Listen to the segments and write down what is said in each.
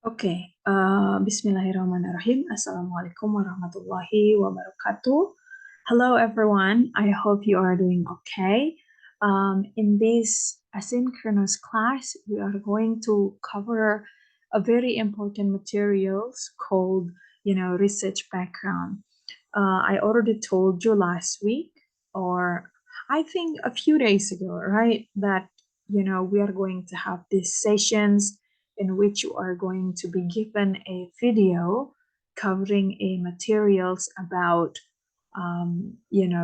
Bismillahirrahmanirrahim. Assalamualaikum warahmatullahi wabarakatuh. Hello everyone, I hope you are doing okay. In this asynchronous class, we are going to cover a very important materials called, research background. I already told you last week, or I think a few days ago, right, that, we are going to have these sessions in which you are going to be given a video covering a materials about,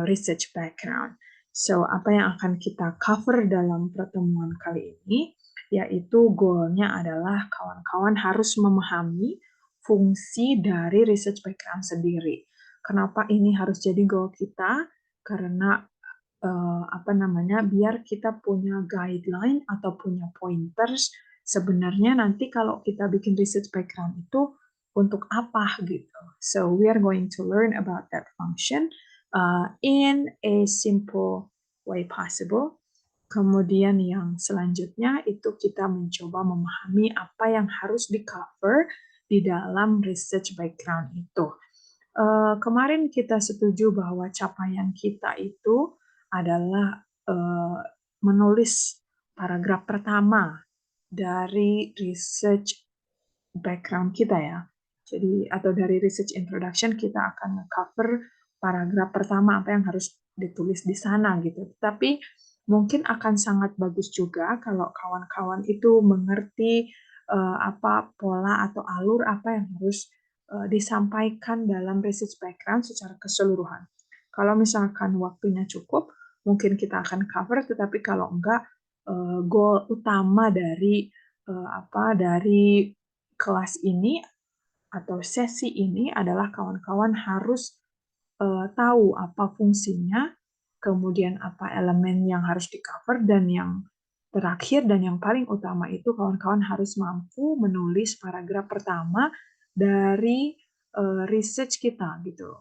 research background. So, apa yang akan kita cover dalam pertemuan kali ini, yaitu goalnya adalah kawan-kawan harus memahami fungsi dari research background sendiri. Kenapa ini harus jadi goal kita? Karena biar kita punya guideline atau punya pointers sebenarnya nanti kalau kita bikin research background itu untuk apa gitu. So we are going to learn about that function in a simple way possible. Kemudian yang selanjutnya itu kita mencoba memahami apa yang harus di-cover di dalam research background itu. Kemarin kita setuju bahwa capaian kita itu adalah menulis paragraf pertama dari research background kita ya. Jadi atau dari research introduction kita akan cover paragraf pertama apa yang harus ditulis di sana gitu. Tapi mungkin akan sangat bagus juga kalau kawan-kawan itu mengerti apa pola atau alur apa yang harus disampaikan dalam research background secara keseluruhan. Kalau misalkan waktunya cukup, mungkin kita akan cover, tetapi kalau enggak, goal utama dari dari kelas ini atau sesi ini adalah kawan-kawan harus tahu apa fungsinya, kemudian apa elemen yang harus di-cover, dan yang terakhir dan yang paling utama itu kawan-kawan harus mampu menulis paragraf pertama dari research kita gitu,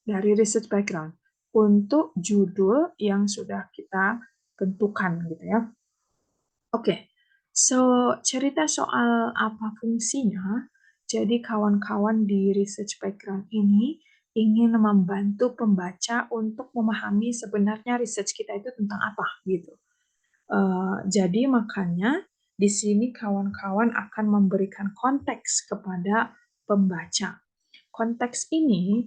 dari research background untuk judul yang sudah kita tentukan gitu ya. Oke, so cerita soal apa fungsinya. Jadi kawan-kawan di research background ini ingin membantu pembaca untuk memahami sebenarnya research kita itu tentang apa gitu. Jadi makanya di sini kawan-kawan akan memberikan konteks kepada pembaca. Konteks ini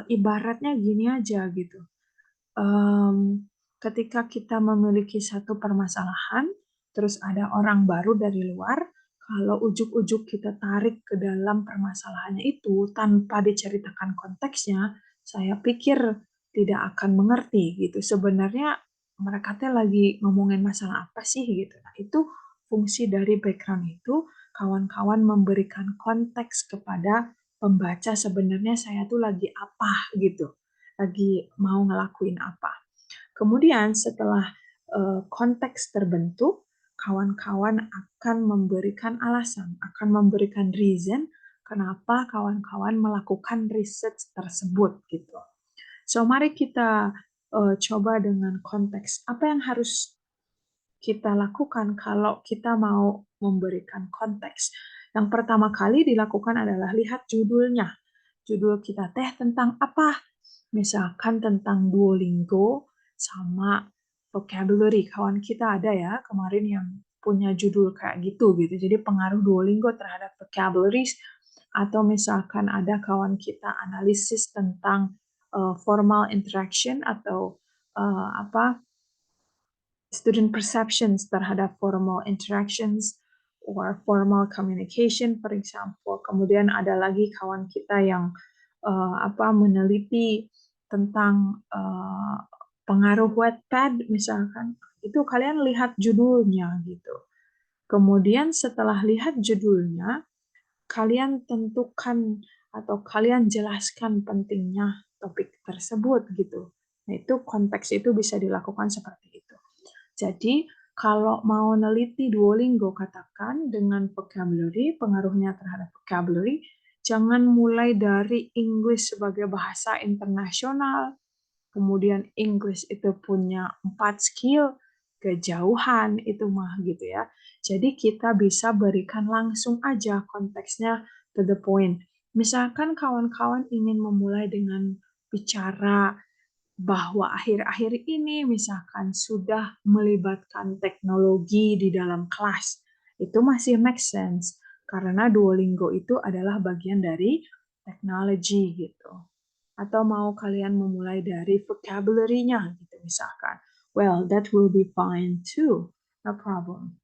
ibaratnya gini aja gitu. Ketika kita memiliki satu permasalahan, terus ada orang baru dari luar, kalau ujuk-ujuk kita tarik ke dalam permasalahannya itu tanpa diceritakan konteksnya, saya pikir tidak akan mengerti gitu. Sebenarnya mereka teh lagi ngomongin masalah apa sih gitu. Nah, itu fungsi dari background itu, kawan-kawan memberikan konteks kepada pembaca sebenarnya saya tuh lagi apa gitu. Lagi mau ngelakuin apa. Kemudian setelah konteks terbentuk, kawan-kawan akan memberikan alasan, akan memberikan reason kenapa kawan-kawan melakukan research tersebut gitu. So mari kita coba dengan konteks apa yang harus kita lakukan kalau kita mau memberikan konteks. Yang pertama kali dilakukan adalah lihat judulnya. Judul kita teh tentang apa? Misalkan tentang Duolingo sama vocabulary. Kawan kita ada ya kemarin yang punya judul kayak gitu gitu. Jadi pengaruh Duolingo terhadap vocabularies, atau misalkan ada kawan kita analisis tentang formal interaction atau student perceptions terhadap formal interactions or formal communication, for example. Kemudian ada lagi kawan kita yang meneliti tentang pengaruh Wattpad misalkan. Itu kalian lihat judulnya gitu. Kemudian setelah lihat judulnya, kalian tentukan atau kalian jelaskan pentingnya topik tersebut gitu. Nah, itu konteks itu bisa dilakukan seperti itu. Jadi, kalau mau neliti Duolingo, katakan dengan vocabulary, pengaruhnya terhadap vocabulary, jangan mulai dari English sebagai bahasa internasional, kemudian English itu punya 4 skill, kejauhan itu mah gitu ya. Jadi kita bisa berikan langsung aja konteksnya to the point. Misalkan kawan-kawan ingin memulai dengan bicara bahwa akhir-akhir ini misalkan sudah melibatkan teknologi di dalam kelas, itu masih make sense karena Duolingo itu adalah bagian dari teknologi gitu. Atau mau kalian memulai dari vocabulary-nya gitu misalkan. Well, that will be fine too. No problem.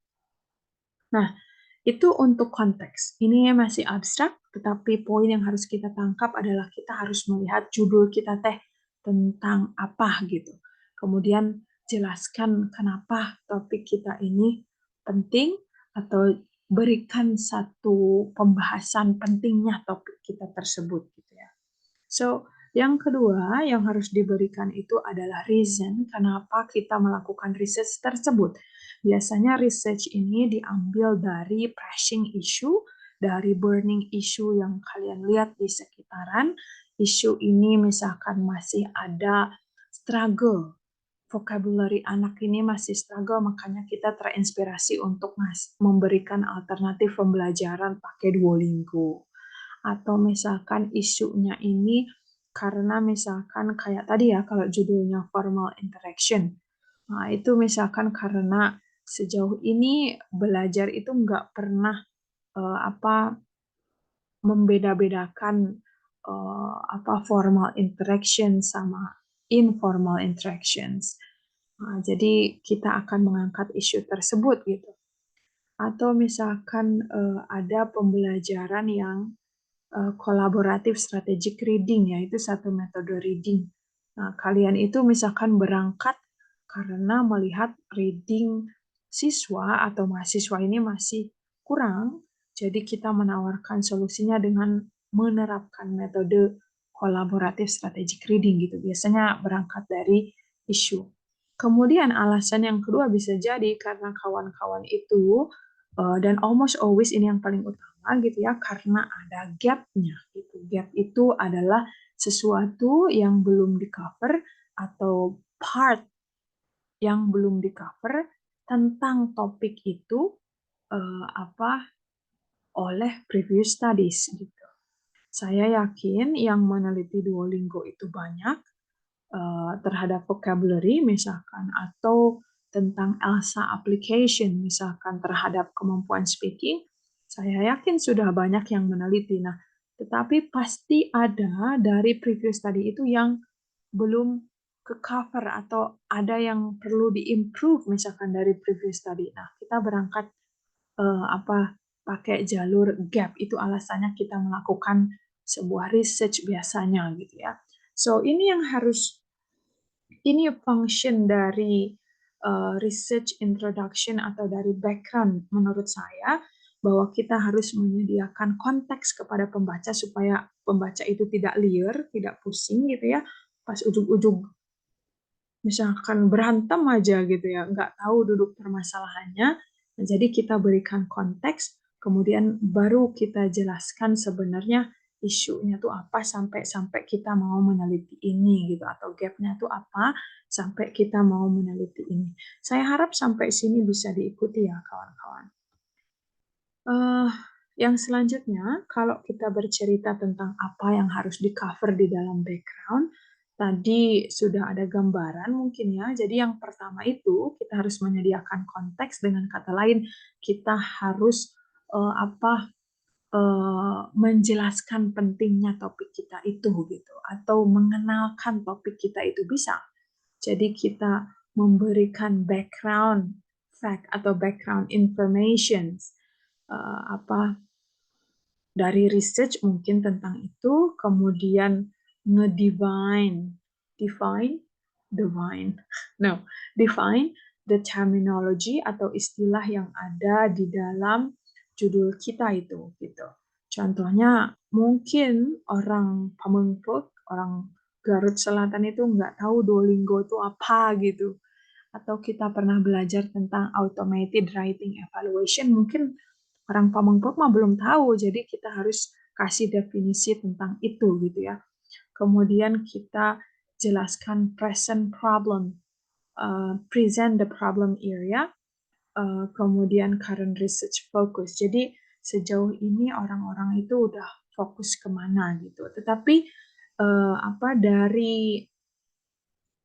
Nah, itu untuk konteks. Ini masih abstrak, tetapi poin yang harus kita tangkap adalah kita harus melihat judul kita teh tentang apa gitu. Kemudian jelaskan kenapa topik kita ini penting atau berikan satu pembahasan pentingnya topik kita tersebut gitu ya. So, yang kedua yang harus diberikan itu adalah reason kenapa kita melakukan research tersebut. Biasanya research ini diambil dari pressing issue, dari burning issue yang kalian lihat di sekitaran. Isu ini misalkan masih ada struggle, vocabulary anak ini masih struggle, makanya kita terinspirasi untuk memberikan alternatif pembelajaran pakai Duolingo. Atau misalkan isunya ini karena misalkan kayak tadi ya, kalau judulnya formal interaction. Nah, itu misalkan karena sejauh ini belajar itu nggak pernah membeda-bedakan formal interaction sama informal interactions. Nah, jadi kita akan mengangkat isu tersebut gitu. Atau misalkan ada pembelajaran yang kolaboratif strategic reading, yaitu satu metode reading. Nah, kalian itu misalkan berangkat karena melihat reading siswa atau mahasiswa ini masih kurang, jadi kita menawarkan solusinya dengan menerapkan metode kolaboratif strategic reading gitu. Biasanya berangkat dari isu. Kemudian alasan yang kedua bisa jadi karena kawan-kawan itu dan almost always ini yang paling utama gitu ya, karena ada gap-nya gitu. Gap itu adalah sesuatu yang belum di-cover atau part yang belum di-cover tentang topik itu oleh previous studies gitu. Saya yakin yang meneliti Duolingo itu banyak terhadap vocabulary misalkan atau tentang ELSA application misalkan terhadap kemampuan speaking, saya yakin sudah banyak yang meneliti. Nah, tetapi pasti ada dari previous study itu yang belum ke cover atau ada yang perlu diimprove misalkan dari previous study. Nah, kita berangkat pakai jalur gap, itu alasannya kita melakukan sebuah research biasanya gitu ya. So ini yang harus, ini function dari research introduction atau dari background menurut saya, bahwa kita harus menyediakan konteks kepada pembaca supaya pembaca itu tidak liar, tidak pusing gitu ya, pas ujung-ujung misalkan berantem aja gitu ya, nggak tahu duduk permasalahannya. Nah, jadi kita berikan konteks, kemudian baru kita jelaskan sebenarnya isunya tuh apa sampai kita mau meneliti ini gitu, atau gapnya tuh apa sampai kita mau meneliti ini. Saya harap sampai sini bisa diikuti ya kawan-kawan. Yang selanjutnya, kalau kita bercerita tentang apa yang harus di-cover di dalam background, tadi sudah ada gambaran mungkin ya. Jadi yang pertama itu kita harus menyediakan konteks, dengan kata lain kita harus menjelaskan pentingnya topik kita itu gitu, atau mengenalkan topik kita itu bisa. Jadi kita memberikan background fact atau background information dari research mungkin tentang itu, kemudian define the terminology atau istilah yang ada di dalam judul kita itu gitu. Contohnya mungkin orang Pamengpeuk, orang Garut Selatan itu nggak tahu Duolingo itu apa gitu. Atau kita pernah belajar tentang automated writing evaluation, mungkin orang Pamengpeuk mah belum tahu, jadi kita harus kasih definisi tentang itu gitu ya. Kemudian kita jelaskan present problem present the problem area, kemudian current research focus. Jadi sejauh ini orang-orang itu udah fokus kemana gitu. Tetapi dari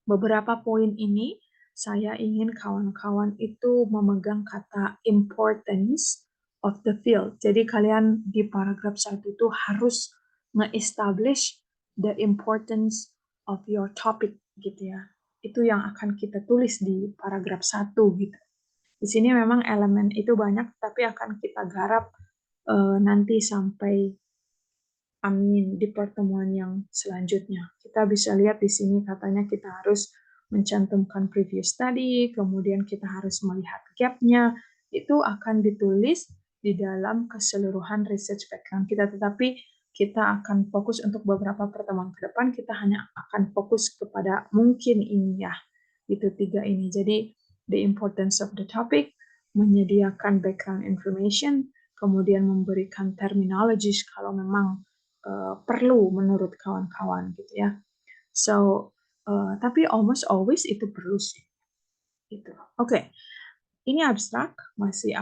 beberapa poin ini, saya ingin kawan-kawan itu memegang kata importance of the field. Jadi kalian di paragraf 1 itu harus nge-establish the importance of your topic gitu ya. Itu yang akan kita tulis di paragraf 1 gitu. Di sini memang elemen itu banyak, tapi akan kita garap nanti sampai di pertemuan yang selanjutnya. Kita bisa lihat di sini katanya kita harus mencantumkan previous study, kemudian kita harus melihat gap-nya, itu akan ditulis di dalam keseluruhan research background kita, tetapi kita akan fokus untuk beberapa pertemuan ke depan, kita hanya akan fokus kepada mungkin ini ya, itu 3 ini. Jadi, the importance of the topic, menyediakan background information, kemudian memberikan terminologies kalau memang perlu menurut kawan-kawan gitu ya. So, tapi almost always itu perlu sih. Gitu. Oke, ini abstrak, masih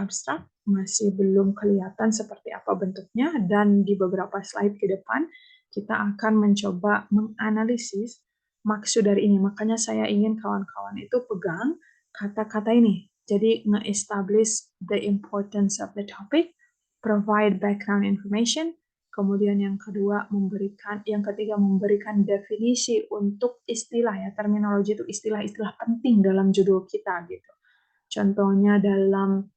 belum kelihatan seperti apa bentuknya, dan di beberapa slide ke depan kita akan mencoba menganalisis maksud dari ini. Makanya saya ingin kawan-kawan itu pegang kata-kata ini. Jadi nge-establish the importance of the topic, provide background information, kemudian yang ketiga memberikan definisi untuk istilah ya, terminologi itu istilah-istilah penting dalam judul kita gitu. Contohnya dalam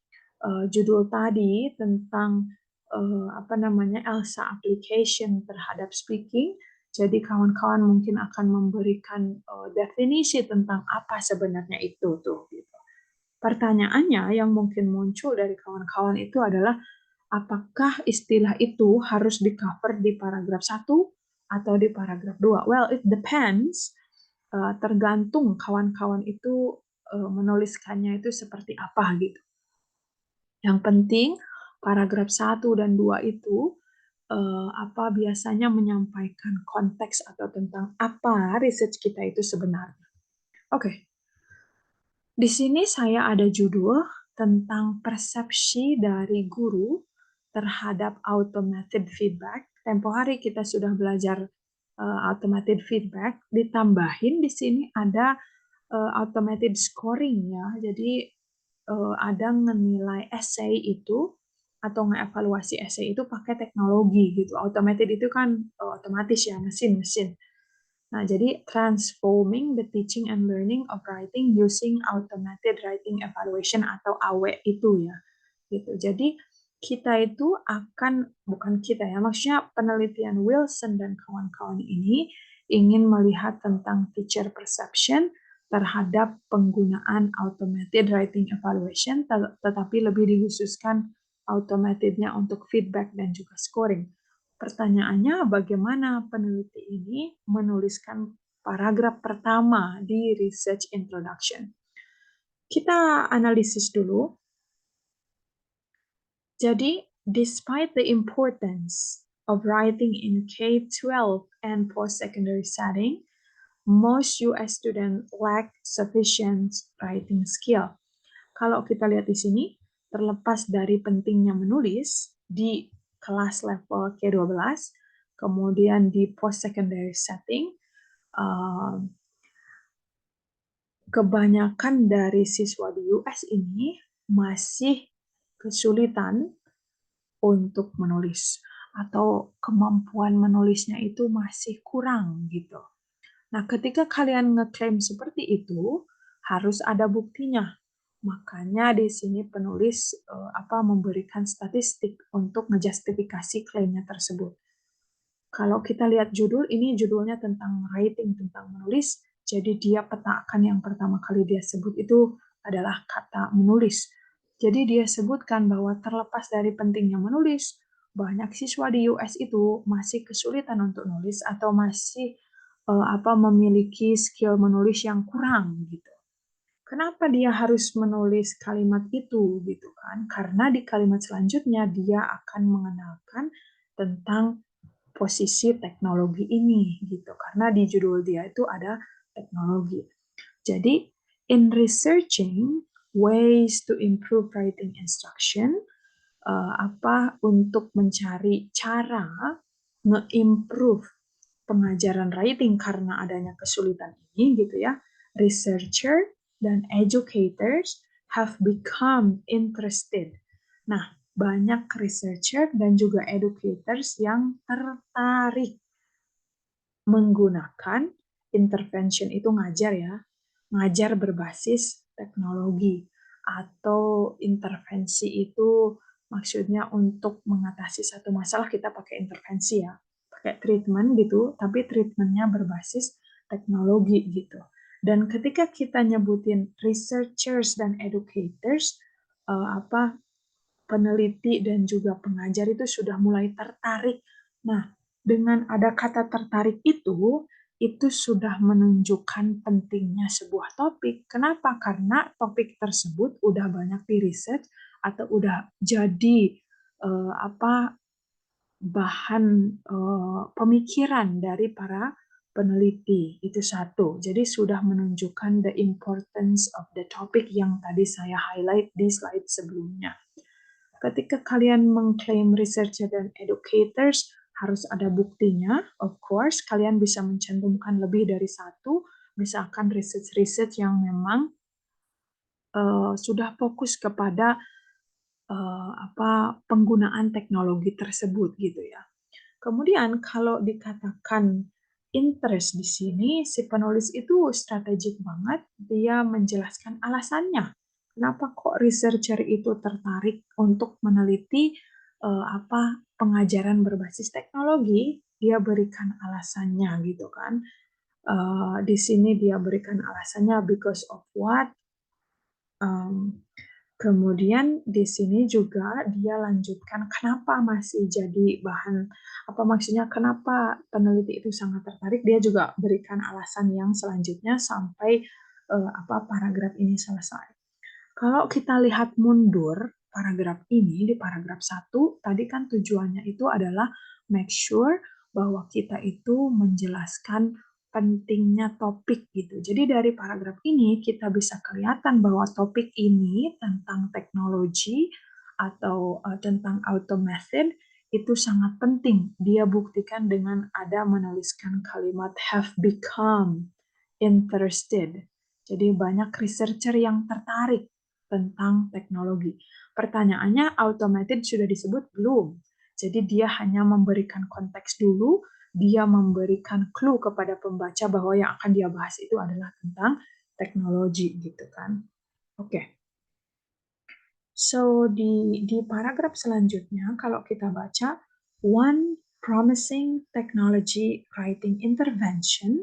judul tadi tentang ELSA application terhadap speaking, jadi kawan-kawan mungkin akan memberikan definisi tentang apa sebenarnya itu tuh gitu. Pertanyaannya yang mungkin muncul dari kawan-kawan itu adalah apakah istilah itu harus di-cover di paragraf 1 atau di paragraf 2? Well, it depends. Tergantung kawan-kawan itu menuliskannya itu seperti apa gitu. Yang penting paragraf 1 dan 2 itu biasanya menyampaikan konteks atau tentang apa research kita itu sebenarnya. Oke. Di sini saya ada judul tentang persepsi dari guru terhadap automated feedback. Tempo hari kita sudah belajar automated feedback, ditambahin di sini ada automated scoring ya. Jadi ada ngenilai essay itu atau ngevaluasi essay itu pakai teknologi gitu. Automated itu kan otomatis ya, mesin-mesin. Nah, jadi transforming the teaching and learning of writing using automated writing evaluation atau AW itu ya. Gitu. Jadi kita itu bukan kita ya, maksudnya penelitian Wilson dan kawan-kawan ini ingin melihat tentang teacher perception terhadap penggunaan automated writing evaluation, tetapi lebih dikhususkan automatednya untuk feedback dan juga scoring. Pertanyaannya, bagaimana peneliti ini menuliskan paragraf pertama di research introduction? Kita analisis dulu. Jadi, despite the importance of writing in K-12 and post-secondary setting, most US students lack sufficient writing skill. Kalau kita lihat di sini, terlepas dari pentingnya menulis di kelas level K-12, kemudian di post-secondary setting, kebanyakan dari siswa di US ini masih kesulitan untuk menulis atau kemampuan menulisnya itu masih kurang gitu. Nah, ketika kalian ngeklaim seperti itu, harus ada buktinya. Makanya di sini penulis memberikan statistik untuk ngejustifikasi klaimnya tersebut. Kalau kita lihat judul, ini judulnya tentang writing, tentang menulis, jadi dia petakan yang pertama kali dia sebut itu adalah kata menulis. Jadi dia sebutkan bahwa terlepas dari pentingnya menulis, banyak siswa di US itu masih kesulitan untuk nulis atau masih memiliki skill menulis yang kurang gitu. Kenapa dia harus menulis kalimat itu gitu kan? Karena di kalimat selanjutnya dia akan mengenalkan tentang posisi teknologi ini gitu. Karena di judul dia itu ada teknologi. Jadi In researching ways to improve writing instruction, untuk mencari cara nge-improve pengajaran writing karena adanya kesulitan ini gitu ya, researcher dan educators have become interested. Nah, banyak researcher dan juga educators yang tertarik menggunakan intervention itu ngajar ya, ngajar berbasis teknologi atau intervensi itu maksudnya untuk mengatasi satu masalah kita pakai intervensi ya, pakai treatment gitu, tapi treatmentnya berbasis teknologi gitu. Dan ketika kita nyebutin researchers dan educators, peneliti dan juga pengajar itu sudah mulai tertarik. Nah, dengan ada kata tertarik itu sudah menunjukkan pentingnya sebuah topik. Kenapa? Karena topik tersebut udah banyak di research atau udah jadi bahan pemikiran dari para peneliti. Itu satu. Jadi sudah menunjukkan the importance of the topic yang tadi saya highlight di slide sebelumnya. Ketika kalian mengklaim researcher dan educators, harus ada buktinya. Of course, kalian bisa mencantumkan lebih dari satu, misalkan research-research yang memang sudah fokus kepada penggunaan teknologi tersebut gitu ya. Kemudian kalau dikatakan interest di sini, si penulis itu strategik banget, dia menjelaskan alasannya. Kenapa kok researcher itu tertarik untuk meneliti pengajaran berbasis teknologi? Dia berikan alasannya gitu kan. Di sini dia berikan alasannya because of what? Kemudian di sini juga dia lanjutkan kenapa masih jadi bahan, maksudnya kenapa peneliti itu sangat tertarik, dia juga berikan alasan yang selanjutnya sampai paragraf ini selesai. Kalau kita lihat mundur paragraf ini di paragraf 1, tadi kan tujuannya itu adalah make sure bahwa kita itu menjelaskan pentingnya topik gitu. Jadi dari paragraf ini kita bisa kelihatan bahwa topik ini tentang teknologi atau tentang automation itu sangat penting. Dia buktikan dengan ada menuliskan kalimat have become interested. Jadi banyak researcher yang tertarik tentang teknologi. Pertanyaannya, automated sudah disebut belum? Jadi dia hanya memberikan konteks dulu, dia memberikan clue kepada pembaca bahwa yang akan dia bahas itu adalah tentang teknologi gitu kan. Oke. So di paragraf selanjutnya kalau kita baca one promising technology writing intervention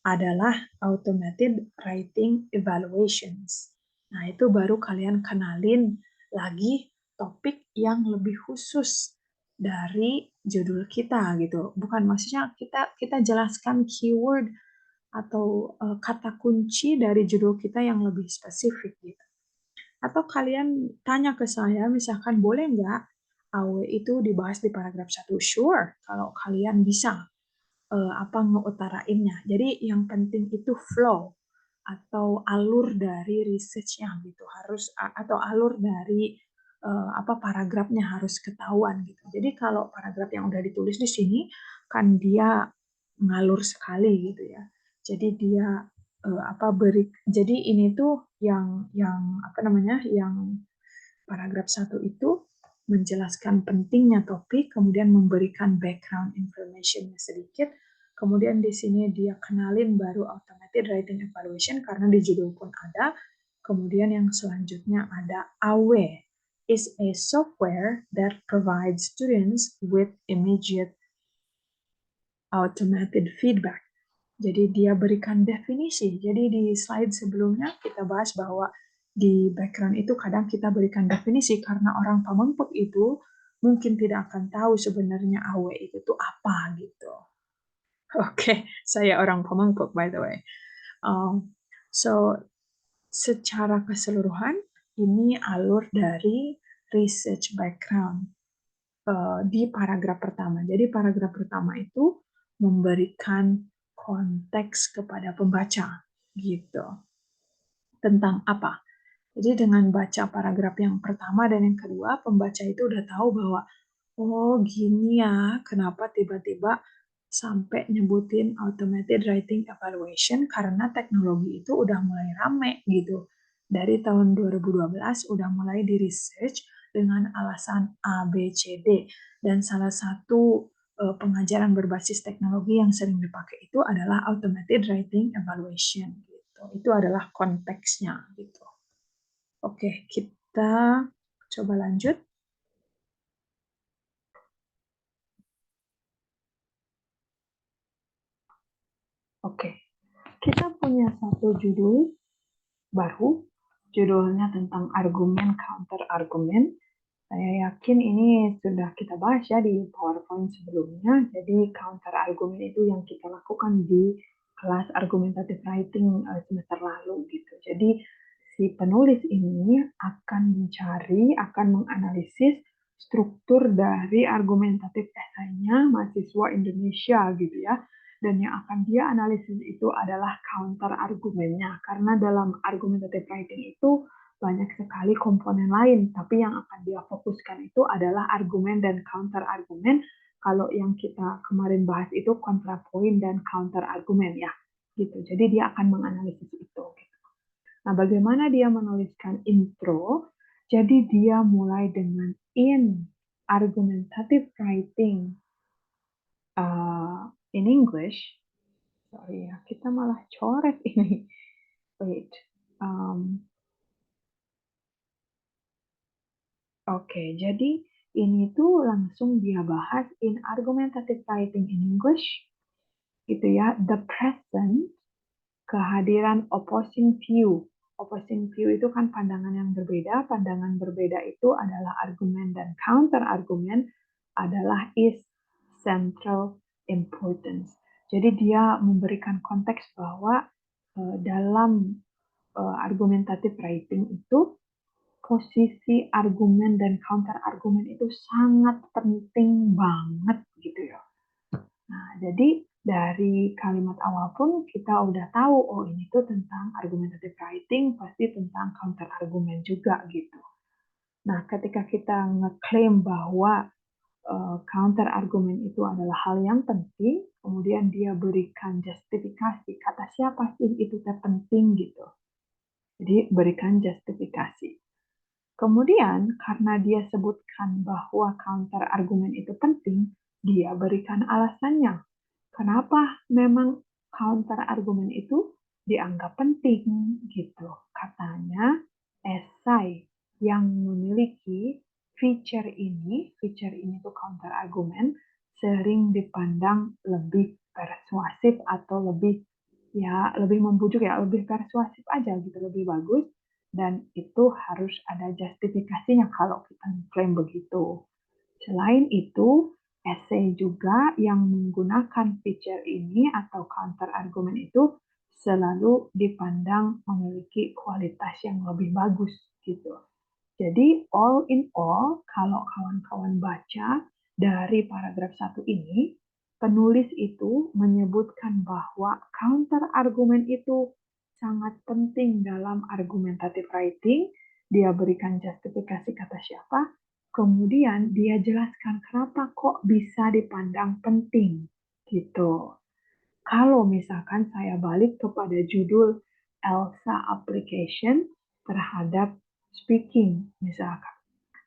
adalah automated writing evaluations. Nah, itu baru kalian kenalin lagi topik yang lebih khusus dari judul kita gitu. Bukan maksudnya kita jelaskan keyword atau kata kunci dari judul kita yang lebih spesifik gitu. Atau kalian tanya ke saya, misalkan boleh nggak AW itu dibahas di paragraf 1? Sure, kalau kalian bisa ngeutarainnya. Jadi yang penting itu flow atau alur dari research-nya gitu harus atau alur dari paragrafnya harus ketahuan gitu. Jadi kalau paragraf yang udah ditulis di sini kan dia ngalur sekali gitu ya. Jadi dia jadi ini tuh yang yang paragraf 1 itu menjelaskan pentingnya topik, kemudian memberikan background information sedikit, kemudian di sini dia kenalin baru automated writing evaluation karena di judul pun ada, kemudian yang selanjutnya ada AWE is a software that provides students with immediate automated feedback. Jadi dia berikan definisi. Jadi di slide sebelumnya kita bahas bahwa di background itu kadang kita berikan definisi karena orang pamengpek itu mungkin tidak akan tahu sebenarnya AW itu tuh apa gitu. Oke, saya orang pamengpek by the way. So secara keseluruhan ini alur dari research background di paragraf pertama. Jadi paragraf pertama itu memberikan konteks kepada pembaca gitu. tentang apa. Jadi dengan baca paragraf yang pertama dan yang kedua, pembaca itu udah tahu bahwa oh gini ya, kenapa tiba-tiba sampai nyebutin automated writing evaluation karena teknologi itu udah mulai rame gitu. Dari tahun 2012 udah mulai di research dengan alasan A, B, C, D. Dan salah satu pengajaran berbasis teknologi yang sering dipakai itu adalah automated writing evaluation gitu. Itu adalah konteksnya gitu. Oke, kita coba lanjut. Oke, kita punya satu judul baru, judulnya tentang argumen counter argumen. Saya yakin ini sudah kita bahas ya di PowerPoint sebelumnya. Jadi counter argumen itu yang kita lakukan di kelas argumentative writing semester lalu gitu. Jadi si penulis ini akan mencari, akan menganalisis struktur dari argumentatif esainya mahasiswa Indonesia gitu ya. Dan yang akan dia analisis itu adalah counter argumennya. Karena dalam argumentative writing itu banyak sekali komponen lain, tapi yang akan dia fokuskan itu adalah argumen dan counter argumen. Kalau yang kita kemarin bahas itu kontrapoint dan counter argumen ya, gitu. Jadi dia akan menganalisis itu. Gitu. Nah, bagaimana dia menuliskan intro? Jadi dia mulai dengan in argumentative writing in English. Sorry ya, kita malah coret ini. Wait. Oke, jadi ini tuh langsung dia bahas in argumentative writing in English, gitu ya. The present, kehadiran opposing view. Opposing view itu kan pandangan yang berbeda. Pandangan berbeda itu adalah argumen dan counter argumen adalah is central importance. Jadi dia memberikan konteks bahwa dalam argumentative writing itu posisi argumen dan counter argumen itu sangat penting banget gitu ya. Nah, jadi dari kalimat awal pun kita udah tahu, oh ini tuh tentang argumentative writing, pasti tentang counter argumen juga gitu. Nah, ketika kita ngeklaim bahwa counter argumen itu adalah hal yang penting, kemudian dia berikan justifikasi, kata siapa sih itu penting gitu. Jadi berikan justifikasi. Kemudian, karena dia sebutkan bahwa counter argumen itu penting, dia berikan alasannya. Kenapa memang counter argumen itu dianggap penting gitu. Katanya, esai yang memiliki feature ini itu counter argumen, sering dipandang lebih persuasif atau lebih membujuk ya, lebih persuasif aja gitu, lebih bagus, dan itu harus ada justifikasinya kalau kita klaim begitu. Selain itu, essay juga yang menggunakan feature ini atau counter argumen itu selalu dipandang memiliki kualitas yang lebih bagus gitu. Jadi all in all, kalau kawan-kawan baca dari paragraf 1 ini, penulis itu menyebutkan bahwa counter argumen itu sangat penting dalam argumentative writing. Dia berikan justifikasi kata siapa, kemudian dia jelaskan kenapa kok bisa dipandang penting gitu. Kalau misalkan saya balik kepada judul ELSA application terhadap speaking misalkan.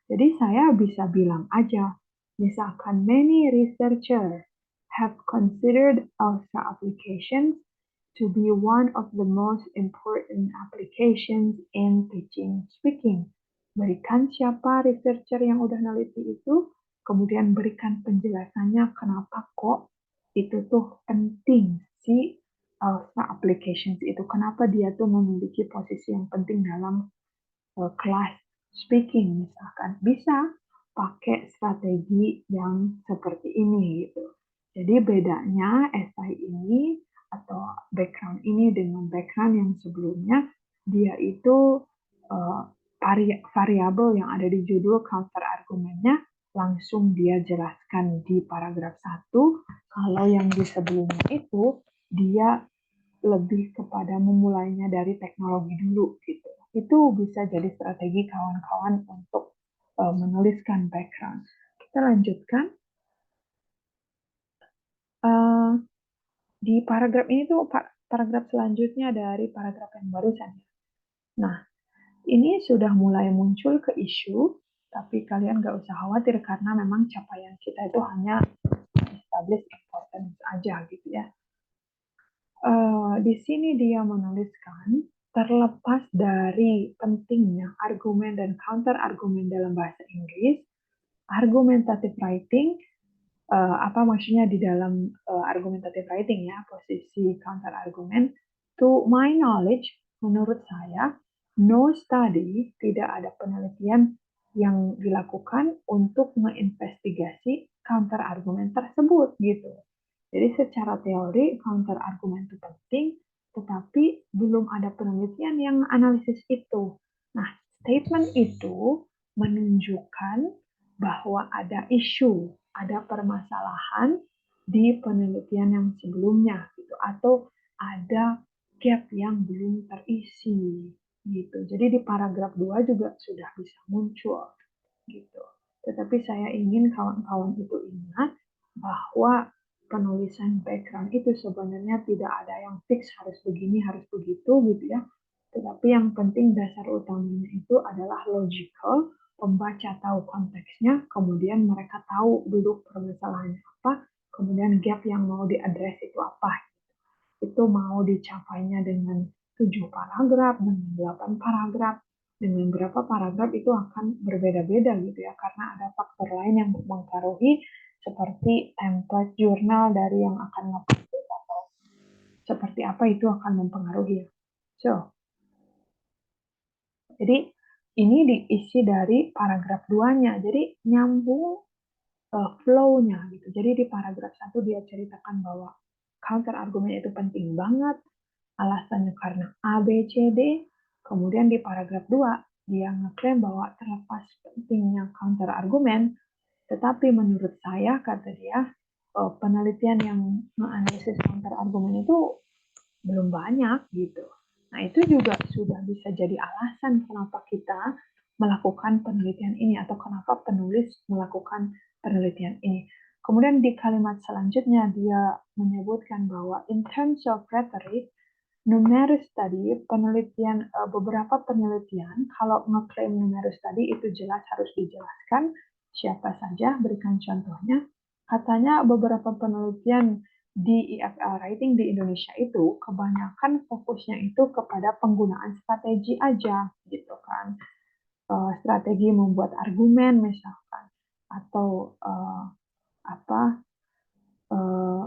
Jadi saya bisa bilang aja, misalkan many researchers have considered ELSA applications to be one of the most important applications in teaching speaking. Berikan siapa researcher yang udah neliti itu, kemudian berikan penjelasannya kenapa kok itu tuh penting si ELSA applications itu. Kenapa dia tuh memiliki posisi yang penting dalam kelas speaking misalkan. Bisa pakai strategi yang seperti ini gitu. Jadi bedanya esai ini atau background ini dengan background yang sebelumnya, dia itu variabel yang ada di judul counter argumennya langsung dia jelaskan di paragraf 1. Kalau yang di sebelumnya itu dia lebih kepada memulainya dari teknologi dulu gitu. Itu bisa jadi strategi kawan-kawan untuk menuliskan background. Kita lanjutkan. Di paragraf ini tuh paragraf selanjutnya dari paragraf yang barusan. Nah, ini sudah mulai muncul ke isu, tapi kalian nggak usah khawatir karena memang capaian kita itu hanya establish importance aja gitu ya. Di sini dia menuliskan, terlepas dari pentingnya argumen dan counter argumen dalam bahasa Inggris, argumentative writing, apa maksudnya di dalam argumentative writing ya, posisi counter argument, to my knowledge, menurut saya, no study, tidak ada penelitian yang dilakukan untuk menginvestigasi counter argument tersebut gitu. Jadi secara teori counter argumen itu penting, tetapi belum ada penelitian yang analisis itu. Nah, statement itu menunjukkan bahwa ada isu, ada permasalahan di penelitian yang sebelumnya gitu, atau ada gap yang belum terisi gitu. Jadi di paragraf 2 juga sudah bisa muncul gitu. Tetapi saya ingin kawan-kawan itu ingat bahwa penulisan background itu sebenarnya tidak ada yang fix harus begini, harus begitu gitu ya. Tetapi yang penting dasar utamanya itu adalah logical, pembaca tahu konteksnya, kemudian mereka tahu duduk permasalahannya apa, kemudian gap yang mau diadres itu apa. Itu mau dicapainya dengan 7 paragraf, dengan 8 paragraf, dengan berapa paragraf itu akan berbeda-beda gitu ya, karena ada faktor lain yang mempengaruhi seperti template jurnal dari yang akan nge-publish atau seperti apa itu akan mempengaruhi. So, jadi ini diisi dari paragraf 2-nya, jadi nyambung flow-nya gitu. Jadi di paragraf 1 dia ceritakan bahwa counter argumen itu penting banget, alasannya karena A, B, C, D. Kemudian di paragraf 2, dia ngeklaim bahwa terlepas pentingnya counter argumen, tetapi menurut saya, kata dia, penelitian yang menganalisis counter argumen itu belum banyak gitu. Nah, itu juga sudah bisa jadi alasan kenapa kita melakukan penelitian ini atau kenapa penulis melakukan penelitian ini. Kemudian di kalimat selanjutnya dia menyebutkan bahwa in terms of rhetoric, numerous study, penelitian beberapa penelitian, kalau ngeklaim numerous study itu jelas harus dijelaskan siapa saja, berikan contohnya. Katanya beberapa penelitian di EFL Writing di Indonesia itu kebanyakan fokusnya itu kepada penggunaan strategi aja gitu kan. Strategi membuat argumen misalkan atau apa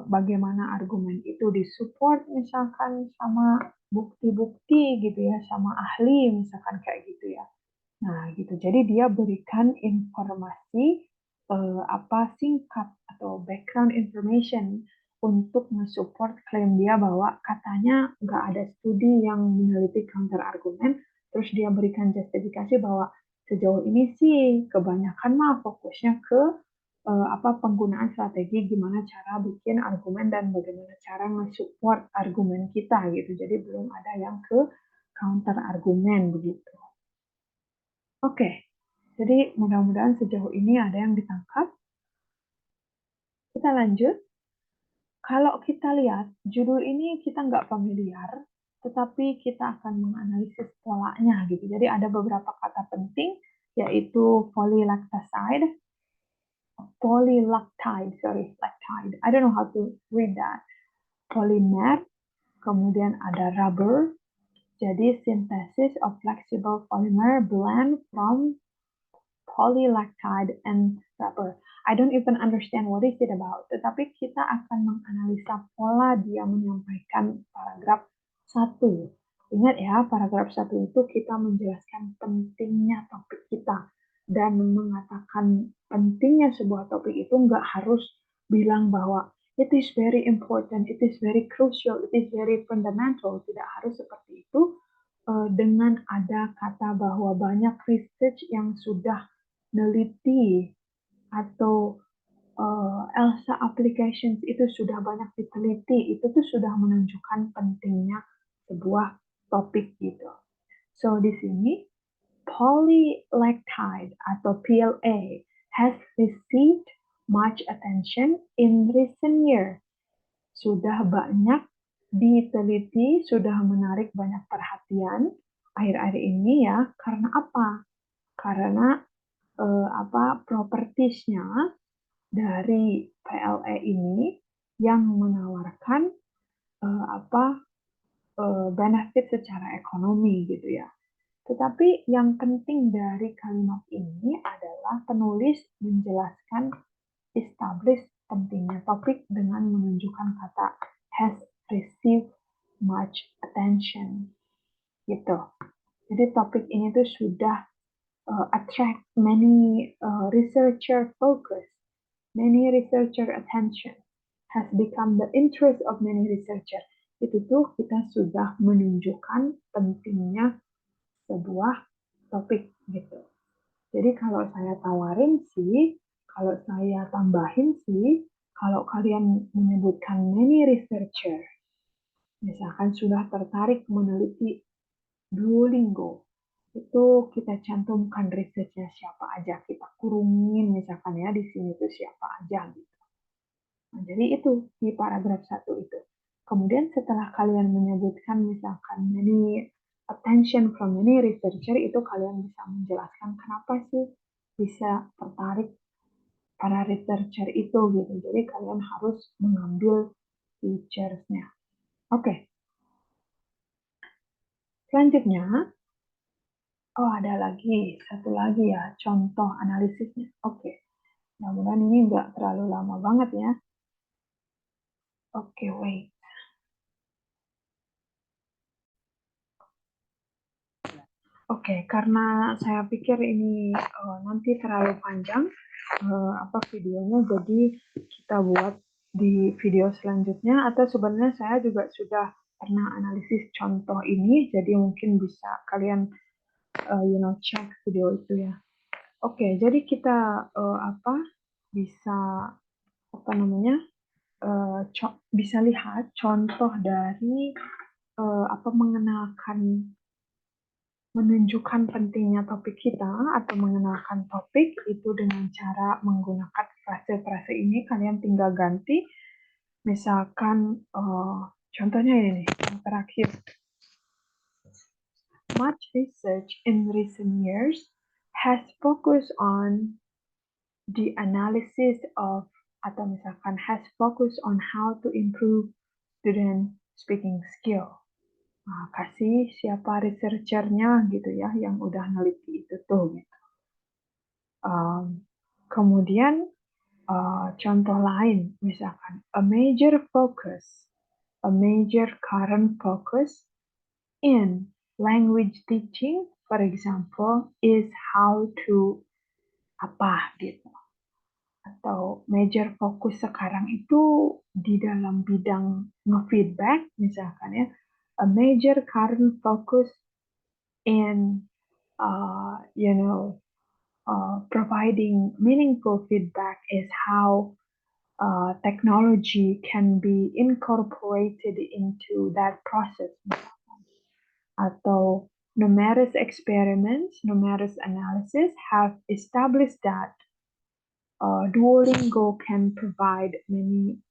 bagaimana argumen itu disupport misalkan sama bukti-bukti gitu ya, sama ahli misalkan kayak gitu ya. Nah, gitu. Jadi dia berikan informasi apa singkat atau background information untuk mensupport klaim dia bahwa katanya nggak ada studi yang meneliti counter argumen, terus dia berikan justifikasi bahwa sejauh ini sih kebanyakan mah fokusnya ke apa penggunaan strategi gimana cara bikin argumen dan bagaimana cara mensupport argumen kita gitu. Jadi belum ada yang ke counter argumen begitu. Oke, jadi mudah-mudahan sejauh ini ada yang ditangkap. Kita lanjut. Kalau kita lihat, judul ini kita nggak familiar, tetapi kita akan menganalisis polanya gitu. Jadi ada beberapa kata penting, yaitu lactide. I don't know how to read that. Polymer, kemudian ada rubber. Jadi synthesis of flexible polymer blend from polylactide and rubber. I don't even understand what is it about. Tetapi kita akan menganalisa pola dia menyampaikan paragraf 1. Ingat ya, paragraf 1 itu kita menjelaskan pentingnya topik kita. Dan mengatakan pentingnya sebuah topik itu nggak harus bilang bahwa it is very important, it is very crucial, it is very fundamental. Tidak harus seperti itu. Dengan ada kata bahwa banyak research yang sudah neliti atau ELSA applications itu sudah banyak diteliti, itu tuh sudah menunjukkan pentingnya sebuah topik gitu. So di sini polylactide atau PLA has received much attention in recent years. Sudah banyak diteliti, sudah menarik banyak perhatian akhir-akhir ini ya. Karena apa? Karena propertiesnya dari PLA ini yang menawarkan benefit secara ekonomi gitu ya. Tetapi yang penting dari kalimat ini adalah penulis menjelaskan establish pentingnya topik dengan menunjukkan kata has received much attention gitu. Jadi topik ini tuh sudah attract many researcher focus, many researcher attention, has become the interest of many researcher. Itu tuh kita sudah menunjukkan pentingnya sebuah topik gitu. Jadi kalau saya tawarin sih, kalau saya tambahin sih, kalau kalian menyebutkan many researcher, misalkan sudah tertarik meneliti Duolingo, itu kita cantumkan researchnya siapa aja, kita kurungin misalkan ya di sini tuh siapa aja gitu. Nah, jadi itu di paragraf 1 itu. Kemudian setelah kalian menyebutkan misalkan many attention from many researcher, itu kalian bisa menjelaskan kenapa sih bisa tertarik para researcher itu gitu. Jadi kalian harus mengambil features-nya. Oke. Selanjutnya, ada lagi, satu lagi ya, contoh analisisnya. Oke. Mudah-mudahan ini nggak terlalu lama banget ya. Oke, wait. Oke, karena saya pikir ini nanti terlalu panjang videonya, jadi kita buat di video selanjutnya. Atau sebenarnya saya juga sudah pernah analisis contoh ini, jadi mungkin bisa kalian cek video itu ya. Oke, jadi kita bisa bisa lihat contoh dari mengenalkan menunjukkan pentingnya topik kita atau mengenalkan topik itu dengan cara menggunakan frase-frase ini. Kalian tinggal ganti, misalkan contohnya ini nih, yang terakhir. Much research in recent years has focused on the analysis of, atau misalkan has focused on how to improve student speaking skill. Nah, kasih siapa researchernya gitu ya yang udah neliti itu tuh gitu. Kemudian contoh lain misalkan a major current focus in language teaching, for example, is how to apa gitu. Atau major fokus sekarang itu di dalam bidang nge-feedback misalkan ya, a major current focus in providing meaningful feedback is how technology can be incorporated into that process. Atau numerous experiments, numerous analysis have established that Duolingo can provide many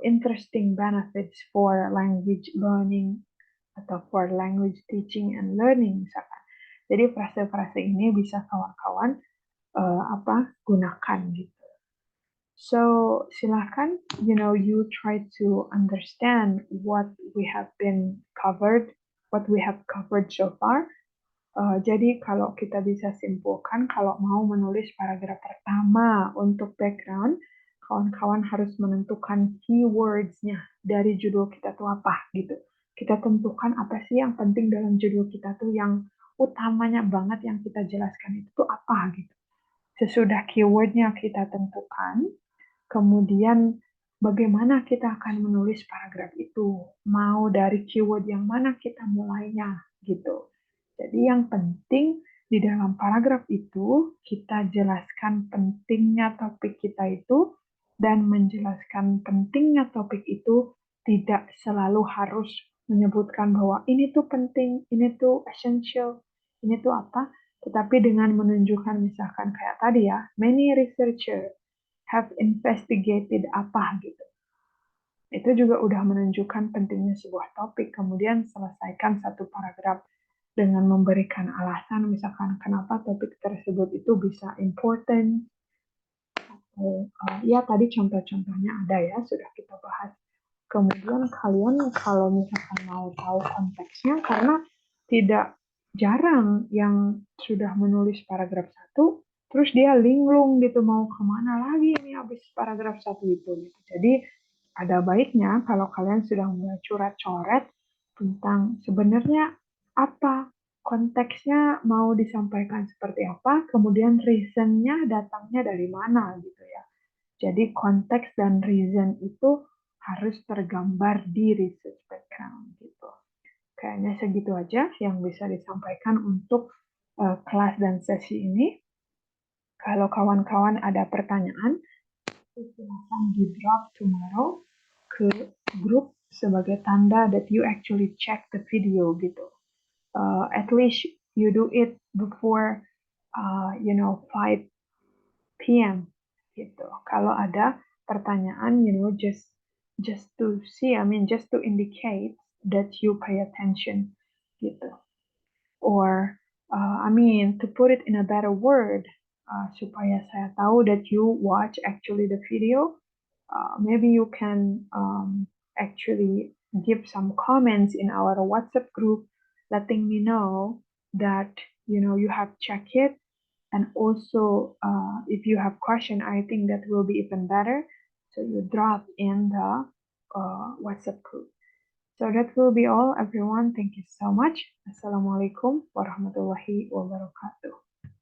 interesting benefits for language learning atau for language teaching and learning misalkan. Jadi frase-frase ini bisa kawan-kawan gunakan gitu. So silahkan, you try to understand what we have covered so far. Jadi kalau kita bisa simpulkan, kalau mau menulis paragraf pertama untuk background, kawan-kawan harus menentukan keywords-nya dari judul kita tuh apa gitu. Kita tentukan apa sih yang penting dalam judul kita tuh, yang utamanya banget yang kita jelaskan itu tuh apa gitu. Sesudah keywordnya kita tentukan, kemudian bagaimana kita akan menulis paragraf itu, mau dari keyword yang mana kita mulainya gitu. Jadi yang penting Di dalam paragraf itu, kita jelaskan pentingnya topik kita itu, dan menjelaskan pentingnya topik itu tidak selalu harus menyebutkan bahwa ini tuh penting, ini tuh essential, ini tuh apa, tetapi dengan menunjukkan misalkan kayak tadi ya, many researchers have investigated apa gitu. Itu juga udah menunjukkan pentingnya sebuah topik, kemudian selesaikan satu paragraf dengan memberikan alasan misalkan kenapa topik tersebut itu bisa important. Ya tadi contoh-contohnya ada ya, sudah kita bahas. Kemudian kalian kalau misalkan mau tahu konteksnya, karena tidak jarang yang sudah menulis paragraf satu, terus dia linglung gitu, mau kemana lagi ini habis paragraf satu itu gitu. Jadi ada baiknya kalau kalian sudah mulai coret-coret tentang sebenarnya apa konteksnya mau disampaikan seperti apa, kemudian reasonnya datangnya dari mana gitu ya. Jadi konteks dan reason itu harus tergambar di research background gitu. Kayaknya segitu aja yang bisa disampaikan untuk kelas dan sesi ini. Kalau kawan-kawan ada pertanyaan, silahkan di drop tomorrow ke grup sebagai tanda that you actually check the video gitu. At least you do it before 5 p.m. gitu. Kalau ada pertanyaan, just to see, just to indicate that you pay attention gitu. Or to put it in a better word, supaya saya tahu that you watch actually the video. Maybe you can actually give some comments in our WhatsApp group, letting me know that you have checked it, and also if you have question, I think that will be even better. So you drop in the WhatsApp group. So that will be all, everyone. Thank you so much. Assalamualaikum warahmatullahi wabarakatuh.